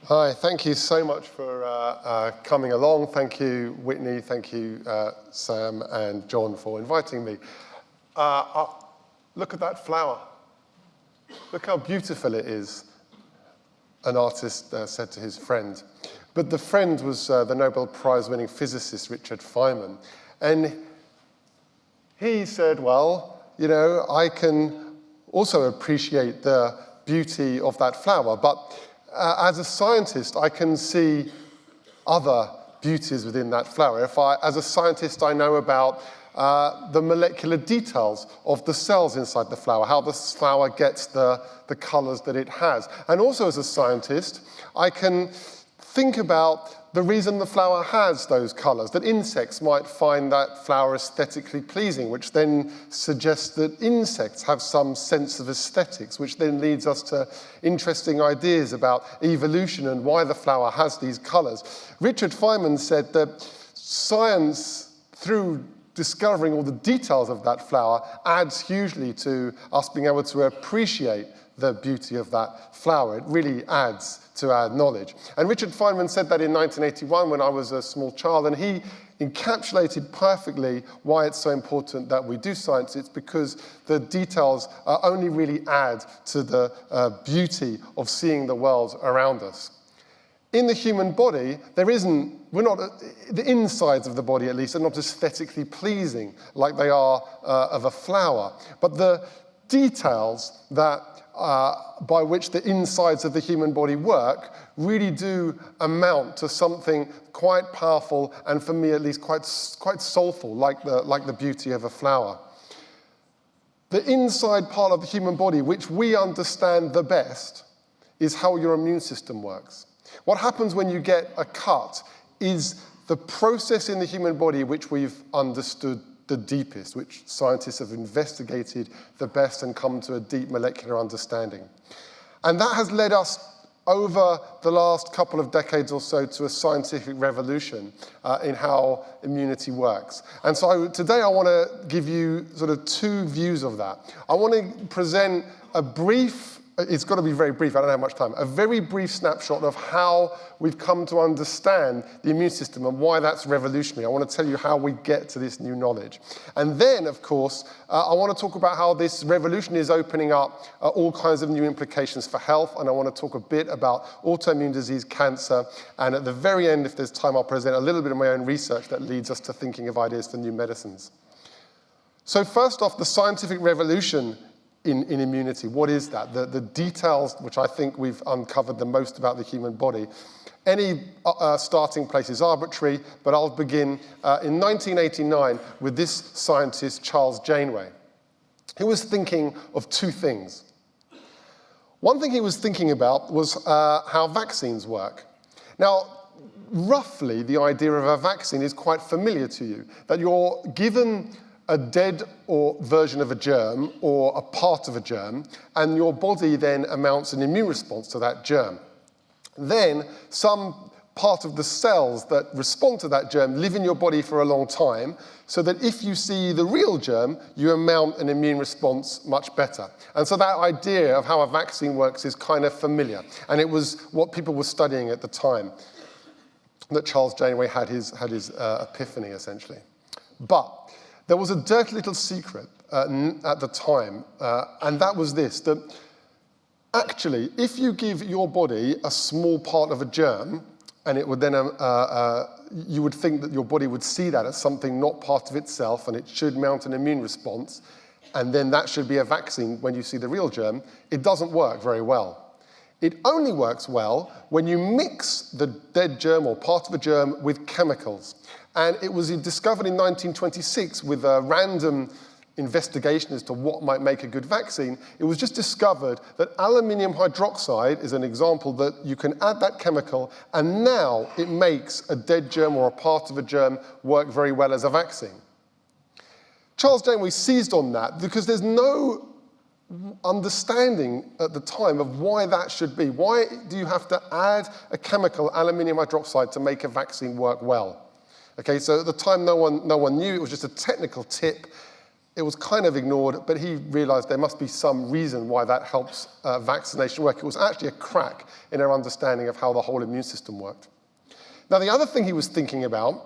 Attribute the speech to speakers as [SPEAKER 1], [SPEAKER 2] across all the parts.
[SPEAKER 1] Hi, thank you so much for coming along. Thank you, Whitney. Thank you, Sam and John, for inviting me. Look at that flower. Look how beautiful it is, an artist said to his friend. But the friend was the Nobel Prize-winning physicist Richard Feynman. And he said, well, you know, I can also appreciate the beauty of that flower, but as a scientist, I can see other beauties within that flower. As a scientist, I know about the molecular details of the cells inside the flower, how the flower gets the colors that it has. And also as a scientist, I can think about the reason the flower has those colors, that insects might find that flower aesthetically pleasing, which then suggests that insects have some sense of aesthetics, which then leads us to interesting ideas about evolution and why the flower has these colors. Richard Feynman said that science, through discovering all the details of that flower, adds hugely to us being able to appreciate the beauty of that flower. It really adds to our knowledge. And Richard Feynman said that in 1981 when I was a small child, and he encapsulated perfectly why it's so important that we do science. It's because the details only really add to the beauty of seeing the world around us. In the human body, the insides of the body at least are not aesthetically pleasing like they are of a flower, but the details that by which the insides of the human body work really do amount to something quite powerful and, for me at least, quite soulful, like the beauty of a flower. The inside part of the human body, which we understand the best, is how your immune system works. What happens when you get a cut is the process in the human body which we've understood the deepest, which scientists have investigated the best and come to a deep molecular understanding. And that has led us over the last couple of decades or so to a scientific revolution in how immunity works. And so today I want to give you sort of two views of that. I want to present a brief, it's got to be very brief, I don't have much time, a very brief snapshot of how we've come to understand the immune system and why that's revolutionary. I want to tell you how we get to this new knowledge. And then, of course, I want to talk about how this revolution is opening up all kinds of new implications for health, and I want to talk a bit about autoimmune disease, cancer, and at the very end, if there's time, I'll present a little bit of my own research that leads us to thinking of ideas for new medicines. So first off, the scientific revolution in immunity. What is that? The details, which I think we've uncovered the most about the human body. Any starting place is arbitrary, but I'll begin in 1989 with this scientist, Charles Janeway, who was thinking of two things. One thing he was thinking about was how vaccines work. Now, roughly, the idea of a vaccine is quite familiar to you, that you're given a dead version of a germ or a part of a germ, and your body then mounts an immune response to that germ. Then some part of the cells that respond to that germ live in your body for a long time, so that if you see the real germ, you mount an immune response much better. And so that idea of how a vaccine works is kind of familiar, and it was what people were studying at the time that Charles Janeway had his epiphany, essentially. But there was a dirty little secret at the time, and that was this, that actually, if you give your body a small part of a germ, and it would then, you would think that your body would see that as something not part of itself, and it should mount an immune response, and then that should be a vaccine when you see the real germ, it doesn't work very well. It only works well when you mix the dead germ or part of a germ with chemicals. And it was discovered in 1926 with a random investigation as to what might make a good vaccine. It was just discovered that aluminium hydroxide is an example that you can add that chemical, and now it makes a dead germ or a part of a germ work very well as a vaccine. Charles Janeway seized on that because there's no understanding at the time of why that should be. Why do you have to add a chemical, aluminium hydroxide, to make a vaccine work well? Okay, so at the time, no one knew. It was just a technical tip. it was kind of ignored, but he realized there must be some reason why that helps vaccination work. It was actually a crack in our understanding of how the whole immune system worked. Now, the other thing he was thinking about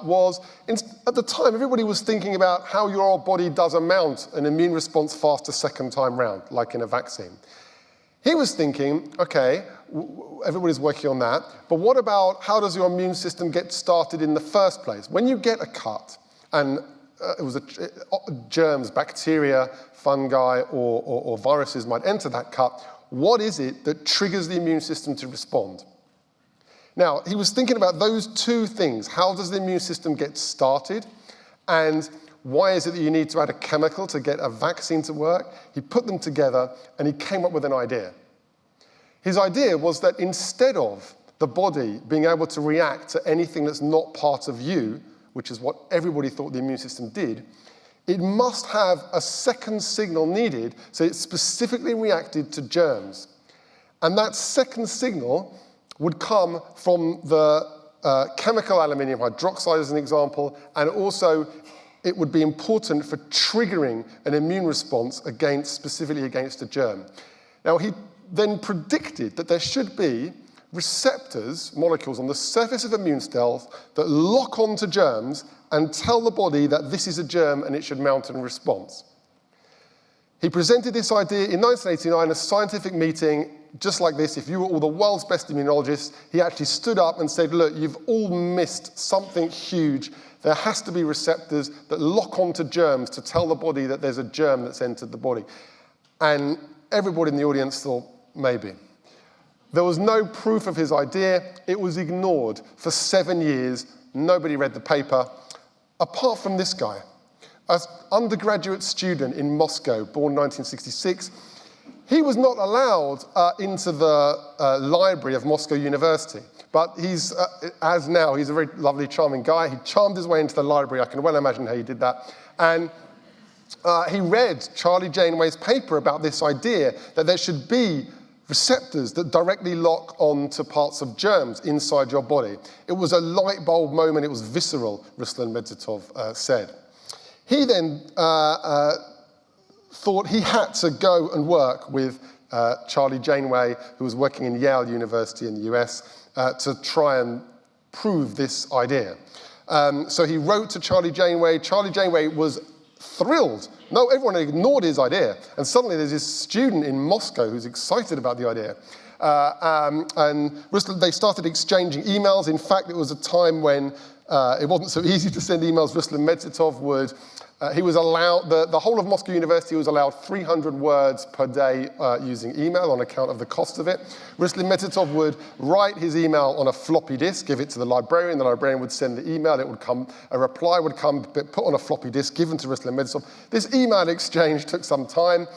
[SPEAKER 1] was, at the time, everybody was thinking about how your body does mount an immune response faster second time round, like in a vaccine. He was thinking, okay, everybody's working on that, but what about how does your immune system get started in the first place? When you get a cut, and germs, bacteria, fungi, or viruses might enter that cut, what is it that triggers the immune system to respond? Now, he was thinking about those two things. How does the immune system get started? And why is it that you need to add a chemical to get a vaccine to work? He put them together, and he came up with an idea. His idea was that instead of the body being able to react to anything that's not part of you, which is what everybody thought the immune system did, it must have a second signal needed, so it specifically reacted to germs. And that second signal would come from the chemical aluminium hydroxide, as an example, and also it would be important for triggering an immune response specifically against a germ. Now, he then predicted that there should be receptors, molecules on the surface of immune cells that lock onto germs and tell the body that this is a germ and it should mount a response. He presented this idea in 1989 at a scientific meeting just like this. If you were all the world's best immunologists, he actually stood up and said, look, you've all missed something huge. There has to be receptors that lock onto germs to tell the body that there's a germ that's entered the body. And everybody in the audience thought, maybe. There was no proof of his idea. It was ignored for 7 years. Nobody read the paper, apart from this guy, an undergraduate student in Moscow, born 1966. He was not allowed into the library of Moscow University, but he's a very lovely, charming guy. He charmed his way into the library. I can well imagine how he did that. And he read Charlie Janeway's paper about this idea that there should be receptors that directly lock onto parts of germs inside your body. It was a light bulb moment. It was visceral, Ruslan Medzitov said. He then thought he had to go and work with Charlie Janeway, who was working in Yale University in the US, to try and prove this idea. So he wrote to Charlie Janeway. Charlie Janeway was thrilled. No, everyone ignored his idea. And suddenly there's this student in Moscow who's excited about the idea. And they started exchanging emails. In fact, it was a time when it wasn't so easy to send emails. Ruslan Medzitov would, he was allowed, the whole of Moscow University was allowed 300 words per day using email on account of the cost of it. Ruslan Medzitov would write his email on a floppy disk, give it to the librarian would send the email, a reply would come, put on a floppy disk, given to Ruslan Medzitov. This email exchange took some time.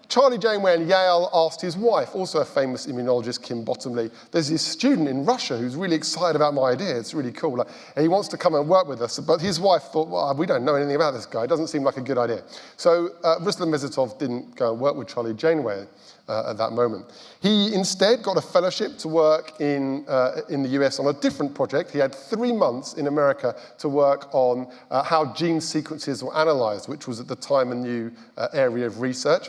[SPEAKER 1] Charlie Janeway in Yale asked his wife, also a famous immunologist, Kim Bottomley, there's this student in Russia who's really excited about my idea, it's really cool, and he wants to come and work with us. But his wife thought, well, we don't know anything about this guy, it doesn't seem like a good idea. So Ruslan Medzitov didn't go and work with Charlie Janeway at that moment. He instead got a fellowship to work in the US on a different project. He had 3 months in America to work on how gene sequences were analyzed, which was at the time a new area of research.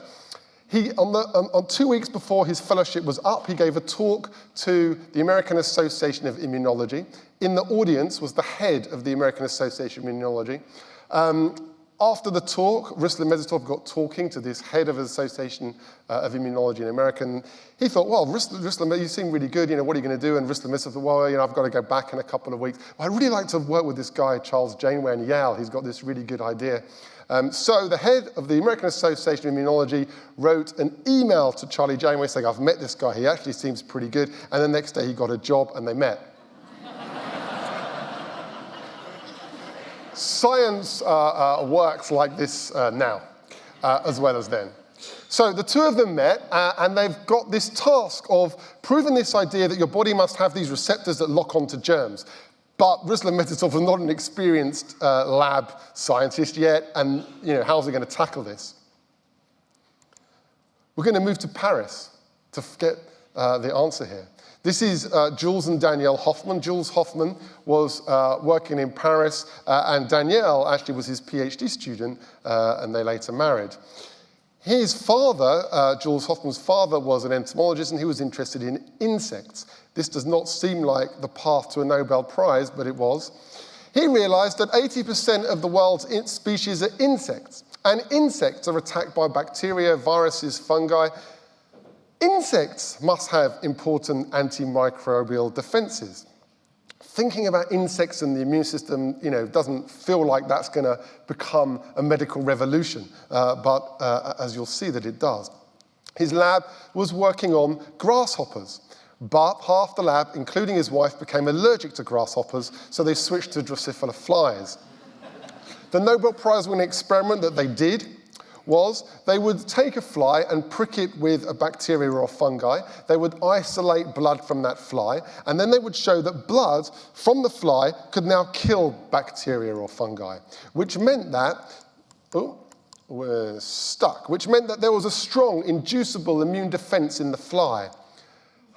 [SPEAKER 1] On 2 weeks before his fellowship was up, he gave a talk to the American Association of Immunology. In the audience was the head of the American Association of Immunology. After the talk, Ruslan Medzitov got talking to this head of the Association of Immunology in America. And he thought, well, Ruslan, you seem really good. What are you going to do? And Ruslan Medzitov thought, well, I've got to go back in a couple of weeks. Well, I'd really like to work with this guy, Charles Janeway in Yale. He's got this really good idea. So the head of the American Association of Immunology wrote an email to Charlie Janeway saying, I've met this guy. He actually seems pretty good. And the next day he got a job and they met. Science works like this now, as well as then. So the two of them met, and they've got this task of proving this idea that your body must have these receptors that lock onto germs. But Ruslan Medzitov was not an experienced lab scientist yet, and how's he going to tackle this? We're going to move to Paris to get the answer here. This is Jules and Danielle Hoffman. Jules Hoffman was working in Paris, and Danielle actually was his PhD student, and they later married. His father, Jules Hoffman's father, was an entomologist, and he was interested in insects. This does not seem like the path to a Nobel Prize, but it was. He realized that 80% of the world's species are insects, and insects are attacked by bacteria, viruses, fungi. Insects must have important antimicrobial defenses. Thinking about insects and the immune system, doesn't feel like that's going to become a medical revolution, but as you'll see that it does. His lab was working on grasshoppers, but half the lab, including his wife, became allergic to grasshoppers, so they switched to Drosophila flies. The Nobel Prize-winning experiment that they did was they would take a fly and prick it with a bacteria or a fungi. They would isolate blood from that fly, and then they would show that blood from the fly could now kill bacteria or fungi, which meant that, we're stuck, which meant that there was a strong inducible immune defense in the fly.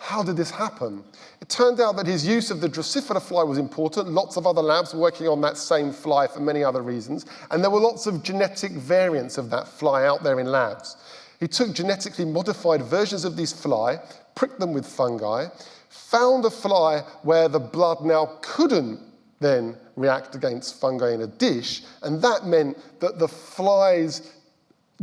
[SPEAKER 1] How did this happen? It turned out that his use of the Drosophila fly was important. Lots of other labs were working on that same fly for many other reasons, and there were lots of genetic variants of that fly out there in labs. He took genetically modified versions of these fly, pricked them with fungi, found a fly where the blood now couldn't then react against fungi in a dish, and that meant that the fly's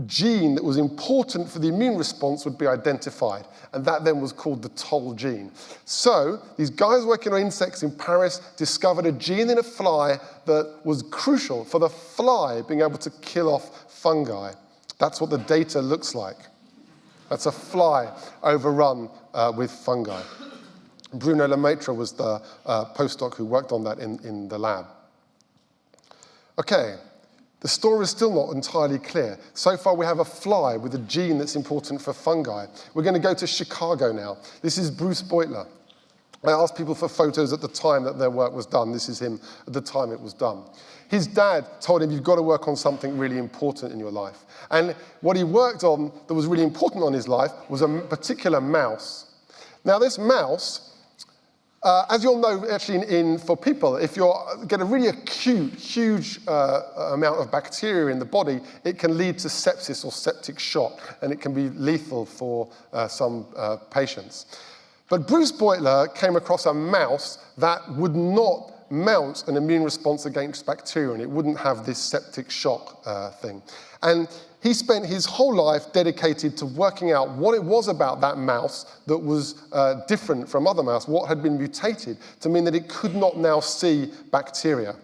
[SPEAKER 1] gene that was important for the immune response would be identified, and that then was called the toll gene. So these guys working on insects in Paris discovered a gene in a fly that was crucial for the fly being able to kill off fungi. That's what the data looks like. That's a fly overrun with fungi. Bruno Lemaitre was the postdoc who worked on that in the lab. Okay. The story is still not entirely clear. So far, we have a fly with a gene that's important for fungi. We're going to go to Chicago now. This is Bruce Beutler. I asked people for photos at the time that their work was done. This is him at the time it was done. His dad told him, you've got to work on something really important in your life. And what he worked on that was really important on his life was a particular mouse. Now, this mouse, as you'll know, actually, for people, if you get a really acute, huge amount of bacteria in the body, it can lead to sepsis or septic shock, and it can be lethal for some patients. But Bruce Beutler came across a mouse that would not mount an immune response against bacteria, and it wouldn't have this septic shock thing. And he spent his whole life dedicated to working out what it was about that mouse that was different from other mouse, what had been mutated to mean that it could not now see bacteria.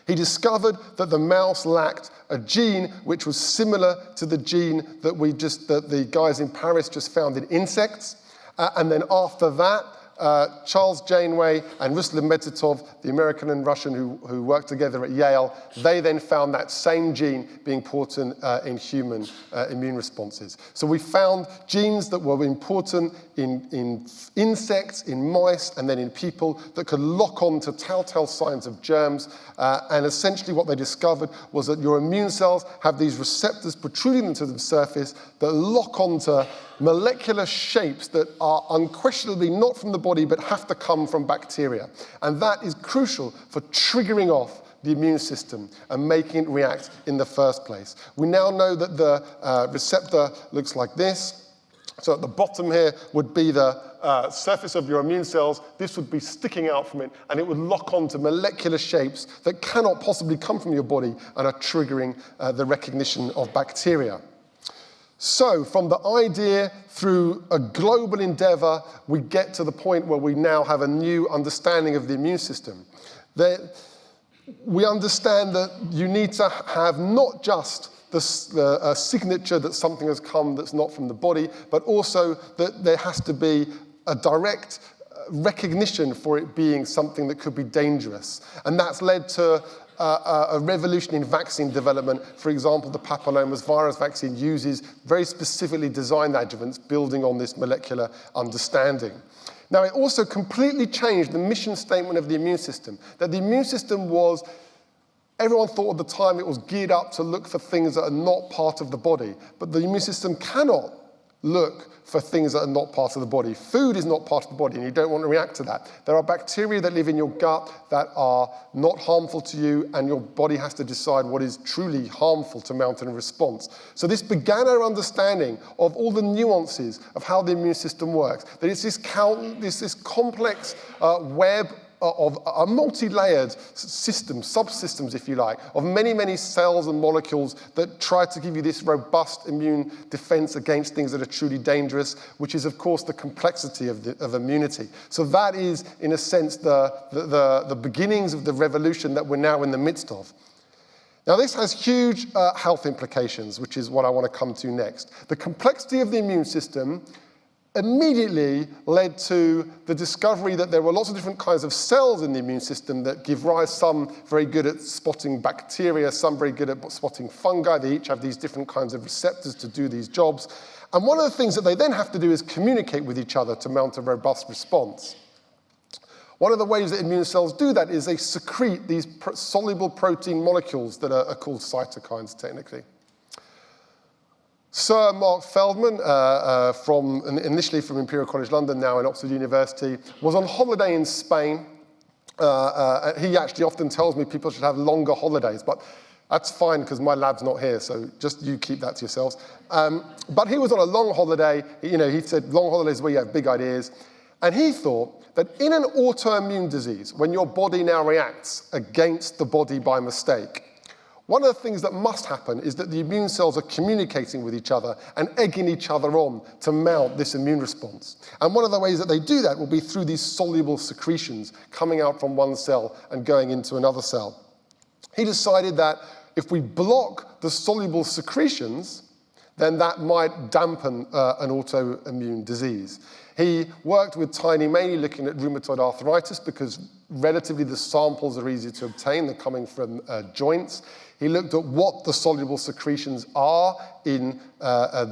[SPEAKER 1] He discovered that the mouse lacked a gene which was similar to the gene that the guys in Paris just found in insects. And then after that, Charles Janeway and Ruslan Medvedov, the American and Russian who worked together at Yale, they then found that same gene being important in human immune responses. So we found genes that were important in insects, in mice, and then in people that could lock on to telltale signs of germs. And essentially what they discovered was that your immune cells have these receptors protruding into the surface that lock onto molecular shapes that are unquestionably not from the body but have to come from bacteria. And that is crucial for triggering off the immune system and making it react in the first place. We now know that the receptor looks like this. So at the bottom here would be the surface of your immune cells. This would be sticking out from it, and it would lock onto molecular shapes that cannot possibly come from your body and are triggering the recognition of bacteria. So from the idea through a global endeavor, we get to the point where we now have a new understanding of the immune system. We understand that you need to have not just the signature that something has come that's not from the body, but also that there has to be a direct recognition for it being something that could be dangerous. And that's led to a revolution in vaccine development. For example, the papillomavirus virus vaccine uses very specifically designed adjuvants building on this molecular understanding. Now, it also completely changed the mission statement of the immune system, that the immune system was, everyone thought at the time it was geared up to look for things that are not part of the body, but the immune system cannot look for things that are not part of the body. Food is not part of the body, and you don't want to react to that. There are bacteria that live in your gut that are not harmful to you, and your body has to decide what is truly harmful to mount in response. So this began our understanding of all the nuances of how the immune system works, that it's this complex web of a multi-layered system, subsystems, if you like, of many, many cells and molecules that try to give you this robust immune defense against things that are truly dangerous, which is, of course, the complexity of immunity. So that is, in a sense, the beginnings of the revolution that we're now in the midst of. Now, this has huge health implications, which is what I want to come to next. The complexity of the immune system immediately led to the discovery that there were lots of different kinds of cells in the immune system that give rise, some very good at spotting bacteria, some very good at spotting fungi. They each have these different kinds of receptors to do these jobs. And one of the things that they then have to do is communicate with each other to mount a robust response. One of the ways that immune cells do that is they secrete these soluble protein molecules that are called cytokines, technically. Sir Mark Feldman, initially from Imperial College London, now in Oxford University, was on holiday in Spain. He actually often tells me people should have longer holidays, but that's fine because my lab's not here, so just you keep that to yourselves. But he was on a long holiday. He said long holidays where you have big ideas. And he thought that in an autoimmune disease, when your body now reacts against the body by mistake, one of the things that must happen is that the immune cells are communicating with each other and egging each other on to mount this immune response. And one of the ways that they do that will be through these soluble secretions coming out from one cell and going into another cell. He decided that if we block the soluble secretions, then that might dampen an autoimmune disease. He worked with Tiny, mainly looking at rheumatoid arthritis because relatively the samples are easy to obtain. They're coming from joints. He looked at what the soluble secretions are in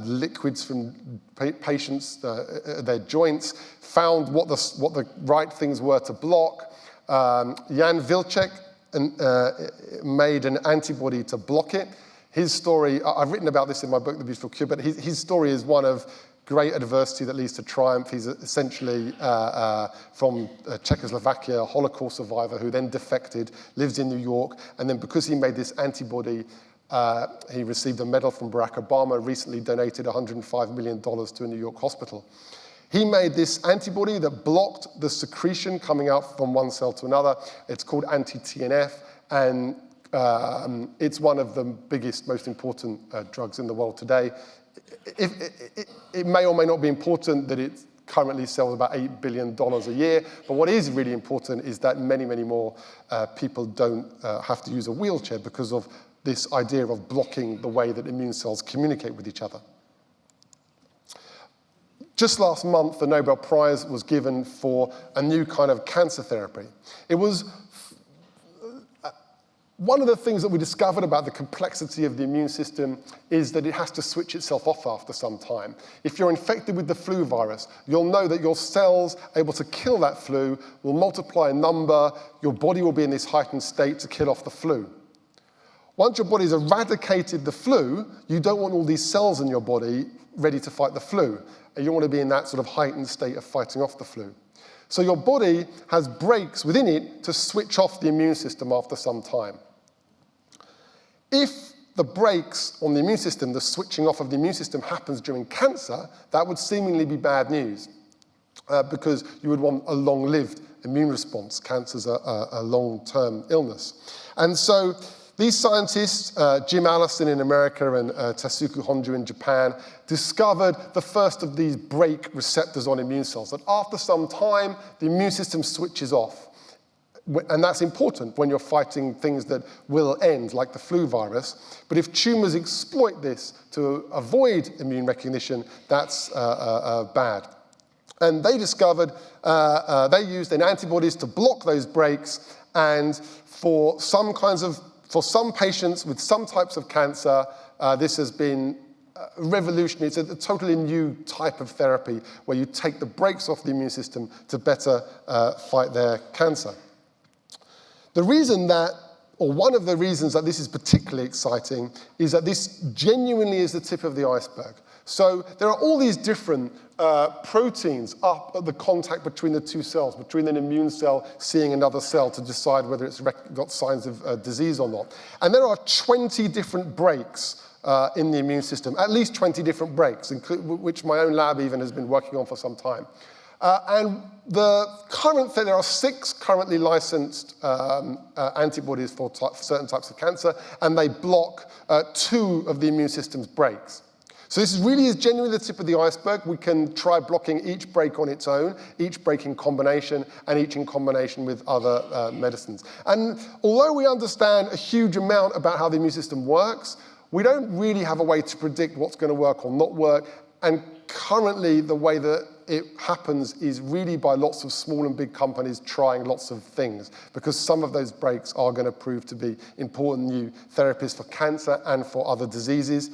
[SPEAKER 1] liquids from patients, their joints, found what the right things were to block. Jan Wilczek made an antibody to block it. His story, I've written about this in my book, The Beautiful Cure, but his story is one of great adversity that leads to triumph. He's essentially from Czechoslovakia, a Holocaust survivor who then defected, lives in New York, and then because he made this antibody, he received a medal from Barack Obama, recently donated $105 million to a New York hospital. He made this antibody that blocked the secretion coming out from one cell to another. It's called anti-TNF, and it's one of the biggest, most important drugs in the world today. It may or may not be important that it currently sells about $8 billion a year, but what is really important is that many, many more people don't have to use a wheelchair because of this idea of blocking the way that immune cells communicate with each other. Just last month, the Nobel Prize was given for a new kind of cancer therapy. It was one of the things that we discovered about the complexity of the immune system is that it has to switch itself off after some time. If you're infected with the flu virus, you'll know that your cells able to kill that flu will multiply in number. Your body will be in this heightened state to kill off the flu. Once your body's eradicated the flu, you don't want all these cells in your body ready to fight the flu. And you want to be in that sort of heightened state of fighting off the flu. So your body has breaks within it to switch off the immune system after some time. If the brakes on the immune system, the switching off of the immune system happens during cancer, that would seemingly be bad news because you would want a long-lived immune response. Cancer's a long-term illness. And so these scientists, Jim Allison in America and Tasuku Honju in Japan, discovered the first of these brake receptors on immune cells, that after some time, the immune system switches off. And that's important when you're fighting things that will end, like the flu virus. But if tumors exploit this to avoid immune recognition, that's bad. And they discovered, they used antibodies to block those breaks, and for some patients with some types of cancer, this has been revolutionary. It's a totally new type of therapy where you take the brakes off the immune system to better fight their cancer. The reason that, or one of the reasons that this is particularly exciting, is that this genuinely is the tip of the iceberg. So there are all these different proteins up at the contact between the two cells, between an immune cell seeing another cell to decide whether it's got signs of disease or not. And there are 20 different breaks in the immune system, at least 20 different breaks, which my own lab even has been working on for some time. And there are 6 currently licensed antibodies for certain types of cancer, and they block 2 of the immune system's breaks. So this really is genuinely the tip of the iceberg. We can try blocking each break on its own, each break in combination, and each in combination with other medicines. And although we understand a huge amount about how the immune system works, we don't really have a way to predict what's going to work or not work. And currently, the way that it happens is really by lots of small and big companies trying lots of things, because some of those breaks are going to prove to be important new therapies for cancer and for other diseases.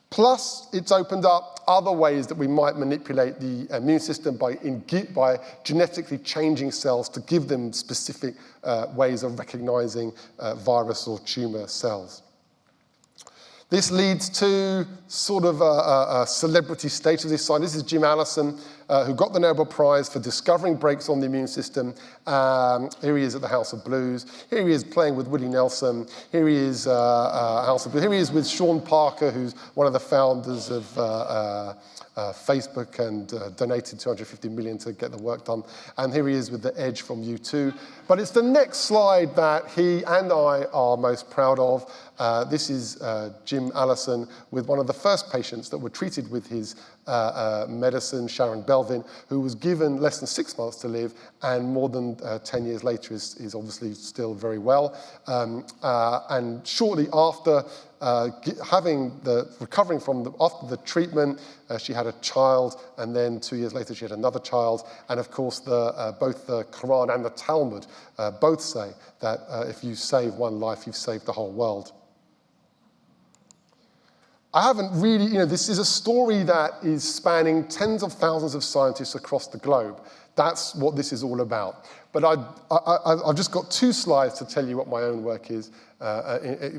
[SPEAKER 1] Plus, it's opened up other ways that we might manipulate the immune system by genetically changing cells to give them specific ways of recognizing virus or tumor cells. This leads to sort of a celebrity status of this side. This is Jim Allison, who got the Nobel Prize for discovering breaks on the immune system. Here he is at the House of Blues. Here he is playing with Willie Nelson. Here he is House of Blues. Here he is with Sean Parker, who's one of the founders of Facebook and donated $250 million to get the work done. And here he is with the Edge from U2. But it's the next slide that he and I are most proud of. This is Jim Allison with one of the first patients that were treated with his medicine, Sharon Belvin, who was given less than 6 months to live, and more than 10 years later is obviously still very well. And shortly after recovering after the treatment, she had a child, and then 2 years later she had another child. And of course, both the Quran and the Talmud both say that if you save one life, you've saved the whole world. I haven't really, this is a story that is spanning tens of thousands of scientists across the globe. That's what this is all about. But I've just got 2 slides to tell you what my own work is,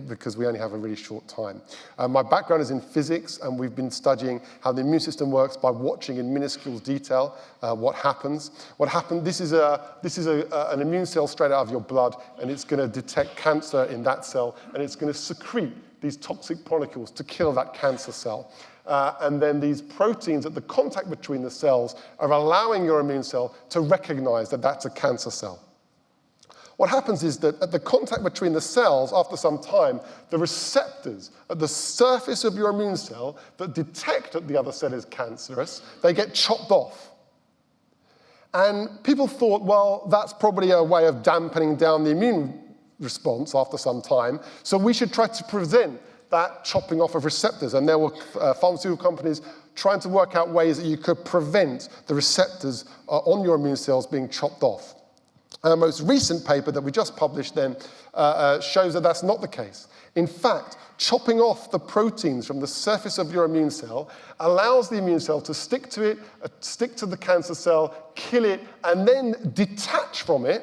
[SPEAKER 1] because we only have a really short time. My background is in physics, and we've been studying how the immune system works by watching in minuscule detail what happens. This is an immune cell straight out of your blood, and it's going to detect cancer in that cell, and it's going to secrete these toxic molecules to kill that cancer cell. And then these proteins at the contact between the cells are allowing your immune cell to recognize that that's a cancer cell. What happens is that at the contact between the cells, after some time, the receptors at the surface of your immune cell that detect that the other cell is cancerous, they get chopped off. And people thought, well, that's probably a way of dampening down the immune response after some time, so we should try to prevent that chopping off of receptors. And there were pharmaceutical companies trying to work out ways that you could prevent the receptors on your immune cells being chopped off. And the most recent paper that we just published then shows that that's not the case. In fact, chopping off the proteins from the surface of your immune cell allows the immune cell to stick to it, stick to the cancer cell, kill it, and then detach from it,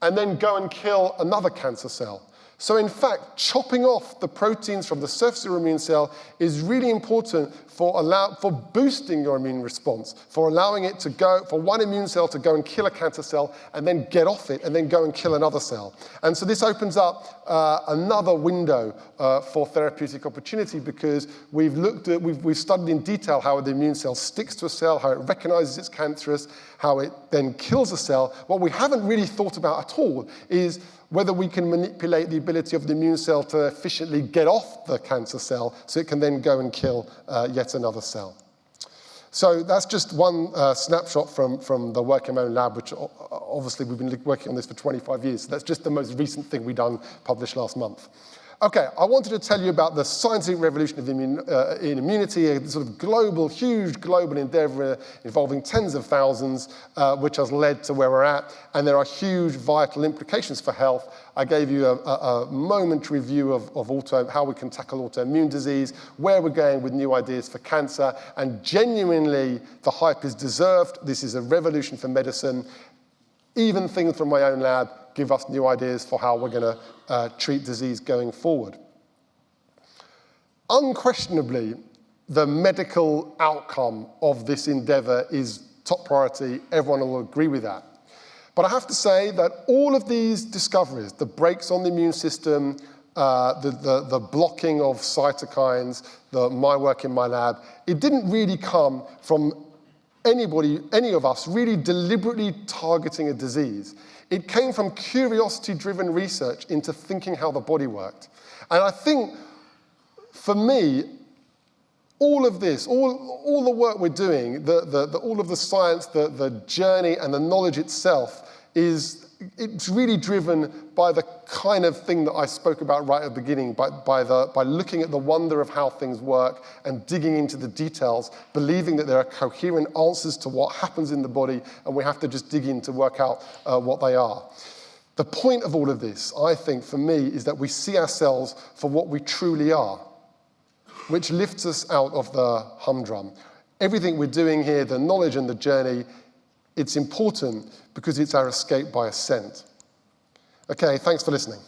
[SPEAKER 1] and then go and kill another cancer cell. So in fact, chopping off the proteins from the surface of your immune cell is really important for boosting your immune response, for allowing it to go, for one immune cell to go and kill a cancer cell and then get off it and then go and kill another cell. And so this opens up another window for therapeutic opportunity, because we've studied in detail how the immune cell sticks to a cell, how it recognizes it's cancerous, how it then kills a cell. What we haven't really thought about at all is whether we can manipulate the ability of the immune cell to efficiently get off the cancer cell so it can then go and kill yet another cell. So that's just one snapshot from the work in my own lab, which obviously we've been working on this for 25 years. So that's just the most recent thing we've done, published last month. Okay, I wanted to tell you about the scientific revolution of in immunity, a sort of global, huge global endeavor involving tens of thousands, which has led to where we're at. And there are huge vital implications for health. I gave you a momentary view of how we can tackle autoimmune disease, where we're going with new ideas for cancer, and genuinely the hype is deserved. This is a revolution for medicine. Even things from my own lab give us new ideas for how we're going to treat disease going forward. Unquestionably, the medical outcome of this endeavor is top priority. Everyone will agree with that. But I have to say that all of these discoveries, the brakes on the immune system, the blocking of cytokines, my work in my lab, it didn't really come from anybody, any of us, really deliberately targeting a disease. It came from curiosity-driven research into thinking how the body worked. And I think, for me, all of this, all the work we're doing, all of the science, the journey, and the knowledge itself it's really driven by the kind of thing that I spoke about right at the beginning, by looking at the wonder of how things work and digging into the details, believing that there are coherent answers to what happens in the body, and we have to just dig in to work out what they are. The point of all of this, I think, for me, is that we see ourselves for what we truly are, which lifts us out of the humdrum. Everything we're doing here, the knowledge and the journey, it's important because it's our escape by ascent. Okay, thanks for listening.